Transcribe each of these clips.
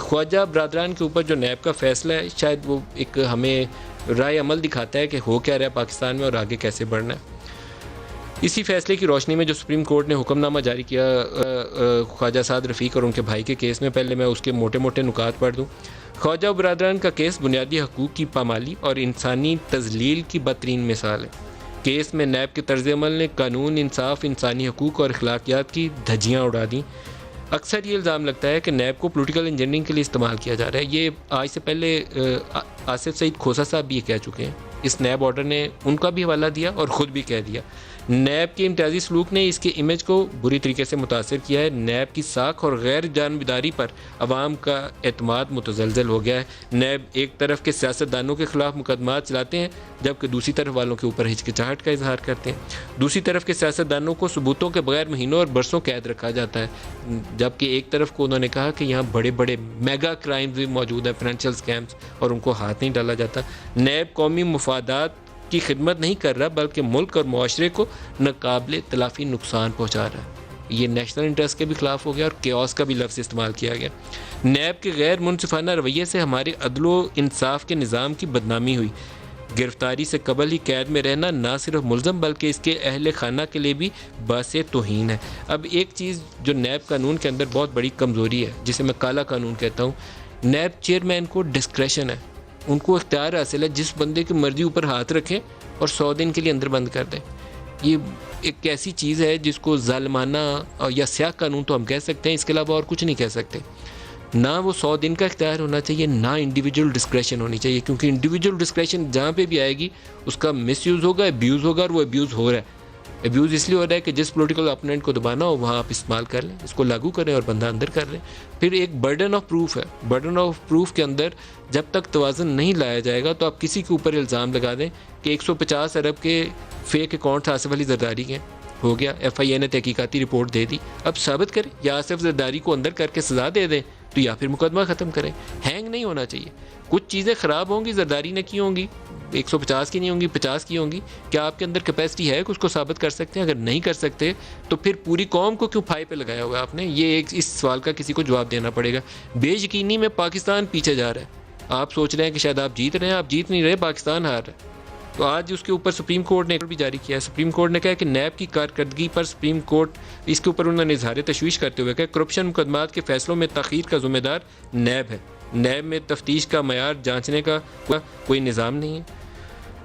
خواجہ برادران کے اوپر جو نیب کا فیصلہ ہے شاید وہ ایک ہمیں رائے عمل دکھاتا ہے کہ ہو کیا رہا ہے پاکستان میں اور آگے کیسے بڑھنا ہے۔ اسی فیصلے کی روشنی میں جو سپریم کورٹ نے حکم نامہ جاری کیا خواجہ سعد رفیق اور ان کے بھائی کے کیس میں، پہلے میں اس کے موٹے موٹے نکات پڑھ دوں۔ خواجہ برادران کا کیس بنیادی حقوق کی پامالی اور انسانی تذلیل کی بدترین مثال ہے۔ کیس میں نیب کے طرز عمل نے قانون، انصاف، انسانی حقوق اور اخلاقیات کی دھجیاں اڑا دیں۔ اکثر یہ الزام لگتا ہے کہ نیب کو پولیٹیکل انجینئرنگ کے لیے استعمال کیا جا رہا ہے۔ یہ آج سے پہلے آصف سعید کھوسہ صاحب بھی یہ کہہ چکے ہیں۔ اس نیب آرڈر نے ان کا بھی حوالہ دیا اور خود بھی کہہ دیا۔ نیب کے امتیازی سلوک نے اس کے امیج کو بری طریقے سے متاثر کیا ہے۔ نیب کی ساکھ اور غیر جانبداری پر عوام کا اعتماد متزلزل ہو گیا ہے۔ نیب ایک طرف کے سیاستدانوں کے خلاف مقدمات چلاتے ہیں جبکہ دوسری طرف والوں کے اوپر ہچکچاہٹ کا اظہار کرتے ہیں۔ دوسری طرف کے سیاستدانوں کو ثبوتوں کے بغیر مہینوں اور برسوں قید رکھا جاتا ہے، جبکہ ایک طرف کو انہوں نے کہا کہ یہاں بڑے بڑے میگا کرائمز بھی موجود ہیں، فائنینشیل اسکیمز، اور ان کو ہاتھ نہیں ڈالا جاتا۔ نیب قومی مفادات کی خدمت نہیں کر رہا بلکہ ملک اور معاشرے کو ناقابل تلافی نقصان پہنچا رہا ہے۔ یہ نیشنل انٹرسٹ کے بھی خلاف ہو گیا اور کیوس کا بھی لفظ استعمال کیا گیا۔ نیب کے غیر منصفانہ رویے سے ہمارے عدل و انصاف کے نظام کی بدنامی ہوئی۔ گرفتاری سے قبل ہی قید میں رہنا نہ صرف ملزم بلکہ اس کے اہل خانہ کے لیے بھی باعث توہین ہے۔ اب ایک چیز جو نیب قانون کے اندر بہت بڑی کمزوری ہے، جسے میں کالا قانون کہتا ہوں، نیب چیئرمین کو ڈسکریشن ہے، ان کو اختیار حاصل ہے جس بندے کی مرضی اوپر ہاتھ رکھیں اور 100 دن کے لیے اندر بند کر دیں۔ یہ ایک ایسی چیز ہے جس کو ظالمانہ یا سیاہ قانون تو ہم کہہ سکتے ہیں، اس کے علاوہ اور کچھ نہیں کہہ سکتے۔ نہ وہ 100 دن کا اختیار ہونا چاہیے، نہ انڈیویجول ڈسکریشن ہونی چاہیے، کیونکہ انڈیویجول ڈسکریشن جہاں پہ بھی آئے گی اس کا مس یوز ہوگا، ابیوز ہوگا، اور وہ ابیوز ہو رہا ہے۔ ابیوز اس لیے ہو رہا ہے کہ جس پولیٹیکل اپوننٹ کو دبانا ہو وہاں آپ استعمال کر لیں، اس کو لاگو کریں اور بندہ اندر کر لیں۔ پھر ایک برڈن آف پروف ہے، برڈن آف پروف کے اندر جب تک توازن نہیں لایا جائے گا تو آپ کسی کے اوپر الزام لگا دیں کہ 150 ارب کے فیک اکاؤنٹ آصف علی زرداری کے ہو گیا، ایف آئی اے نے تحقیقاتی رپورٹ دے دی، اب ثابت کریں یا آصف زرداری کو اندر کر کے سزا دے دیں تو یا پھر مقدمہ ختم کریں۔ ہینگ نہیں ہونا چاہیے۔ کچھ چیزیں خراب ہوں گی، زرداری نے کی ہوں گی، 150 کی نہیں ہوں گی، 50 کی ہوں گی، کیا آپ کے اندر کیپیسٹی ہے کہ اس کو ثابت کر سکتے ہیں؟ اگر نہیں کر سکتے تو پھر پوری قوم کو کیوں پھائے پہ لگایا ہوا آپ نے؟ یہ اس سوال کا کسی کو جواب دینا پڑے گا۔ بے یقینی میں پاکستان پیچھے جا رہا ہے۔ آپ سوچ رہے ہیں کہ شاید آپ جیت رہے ہیں، آپ جیت نہیں رہے، پاکستان ہار رہا ہے۔ تو آج اس کے اوپر سپریم کورٹ نے بھی جاری کیا ہے۔ سپریم کورٹ نے کہا کہ نیب کی کارکردگی پر سپریم کورٹ اس کے اوپر انہوں نے اظہار تشویش کرتے ہوئے کہ کرپشن مقدمات کے فیصلوں میں تاخیر کا ذمہ دار نیب ہے۔ نیب میں تفتیش کا معیار جانچنے کا کوئی نظام نہیں ہے۔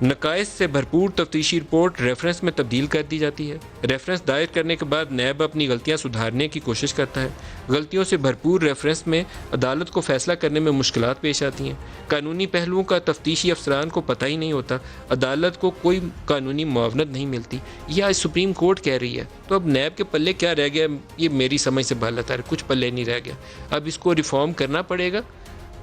نقائص سے بھرپور تفتیشی رپورٹ ریفرنس میں تبدیل کر دی جاتی ہے۔ ریفرنس دائر کرنے کے بعد نیب اپنی غلطیاں سدھارنے کی کوشش کرتا ہے۔ غلطیوں سے بھرپور ریفرنس میں عدالت کو فیصلہ کرنے میں مشکلات پیش آتی ہیں۔ قانونی پہلوؤں کا تفتیشی افسران کو پتہ ہی نہیں ہوتا، عدالت کو کوئی قانونی معاونت نہیں ملتی۔ یہ آج سپریم کورٹ کہہ رہی ہے۔ تو اب نیب کے پلے کیا رہ گیا؟ یہ میری سمجھ سے باہر ہے، کچھ پلے نہیں رہ گیا۔ اب اس کو ریفارم کرنا پڑے گا۔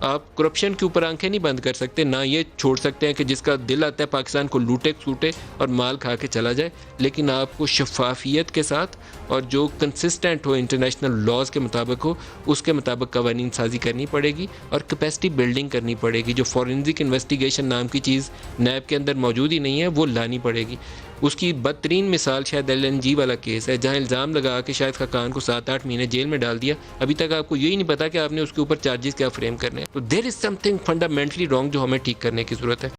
آپ کرپشن کے اوپر آنکھیں نہیں بند کر سکتے، نہ یہ چھوڑ سکتے ہیں کہ جس کا دل آتا ہے پاکستان کو لوٹے سوٹے اور مال کھا کے چلا جائے، لیکن آپ کو شفافیت کے ساتھ اور جو کنسسٹنٹ ہو، انٹرنیشنل لاز کے مطابق ہو، اس کے مطابق قوانین سازی کرنی پڑے گی اور کیپیسٹی بلڈنگ کرنی پڑے گی۔ جو فورینزک انویسٹیگیشن نام کی چیز نیب کے اندر موجود ہی نہیں ہے، وہ لانی پڑے گی۔ اس کی بدترین مثال شاید LNG والا کیس ہے، جہاں الزام لگا کہ شاید خاقان کو 7-8 مہینے جیل میں ڈال دیا، ابھی تک آپ کو یہی نہیں پتا کہ آپ نے اس کے اوپر چارجز کیا فریم کرنے ہیں۔ تو دیر از سم تھنگ فنڈامنٹلی رانگ جو ہمیں ٹھیک کرنے کی ضرورت ہے۔